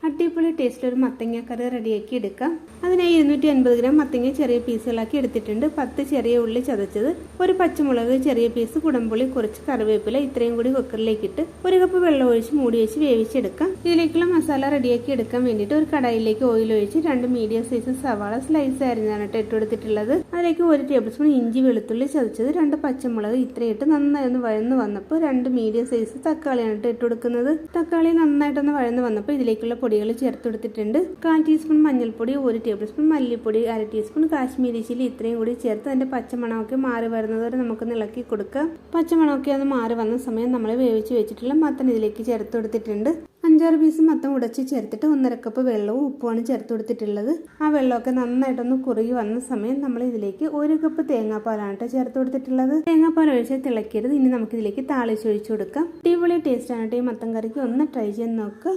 അടിപൊളി ടേസ്റ്റിൽ ഒരു മത്തങ്ങ കറി റെഡിയാക്കി എടുക്കാം. അതിനായി 250 ഗ്രാം മത്തങ്ങ ചെറിയ പീസുകളാക്കി എടുത്തിട്ടുണ്ട്. 10 ചെറിയ ഉള്ളി ചതച്ചത്, ഒരു പച്ചമുളക് ചെറിയ പീസ്, കുടംപുളി, കുറച്ച് കറിവേപ്പില, ഇത്രയും കൂടി കുക്കറിലേക്ക് ഇട്ട് 1 കപ്പ് വെള്ളം ഒഴിച്ച് മൂടി വെച്ച് വേവിച്ചെടുക്കാം. ഇതിലേക്കുള്ള മസാല റെഡിയാക്കി എടുക്കാൻ വേണ്ടിയിട്ട് ഒരു കടായിലേക്ക് ഓയിൽ ഒഴിച്ച് 2 മീഡിയം സൈസ് സവാള സ്ലൈസ് അരിഞ്ഞാണ് ഇട്ട് കൊടുത്തിട്ടുള്ളത്. അതിലേക്ക് 1 ടേബിൾ സ്പൂൺ ഇഞ്ചി വെളുത്തുള്ളി ചതച്ചത്, 2 പച്ചമുളക് ഇത്രയും ഇട്ട് നന്നായി ഒന്ന് വഴന്ന് വന്നപ്പോൾ 2 മീഡിയം സൈസ് തക്കാളിയാണ് ഇട്ട് കൊടുക്കുന്നത്. തക്കാളി നന്നായിട്ടൊന്ന് വഴന്ന് വന്നപ്പോൾ ഇതിലേക്കുള്ള പൊടികൾ ചേർത്ത് കൊടുത്തിട്ടുണ്ട്. 1/4 ടീസ്പൂൺ മഞ്ഞൾപ്പൊടി, 1 ടേബിൾ സ്പൂൺ മല്ലിപ്പൊടി, 1/2 ടീസ്പൂൺ കാശ്മീരി ചില്ലി ഇത്രയും കൂടി ചേർത്ത് അതിന്റെ പച്ചമണമൊക്കെ മാറി വരുന്നതുവരെ നമുക്കൊന്ന് ഇളക്കി കൊടുക്കാം. പച്ചമണമൊക്കെ ഒന്ന് മാറി വന്ന സമയം നമ്മൾ വേവിച്ച് വെച്ചിട്ടുള്ള മത്തൻ ഇതിലേക്ക് ചേർത്ത് കൊടുത്തിട്ടുണ്ട്. 5-6 പീസ് മത്തം ഉടച്ച് ചേർത്തിട്ട് 1/2 കപ്പ് വെള്ളവും ഉപ്പുമാണ് ചേർത്ത് കൊടുത്തിട്ടുള്ളത്. ആ വെള്ളമൊക്കെ നന്നായിട്ടൊന്ന് കുറുകി വന്ന സമയം നമ്മൾ ഇതിലേക്ക് 1 കപ്പ് തേങ്ങാപ്പാലാണ് ചേർത്ത് കൊടുത്തിട്ടുള്ളത്. തേങ്ങാപ്പാൽ ഒഴിച്ച് തിളക്കരുത്. ഇനി നമുക്ക് ഇതിലേക്ക് താളിച്ച് ഒഴിച്ചു കൊടുക്കാം. അടിപൊളി ടേസ്റ്റ് ആണ് ഈ മത്തൻ കറിക്ക്. ഒന്ന് ട്രൈ ചെയ്ത് നോക്കുക.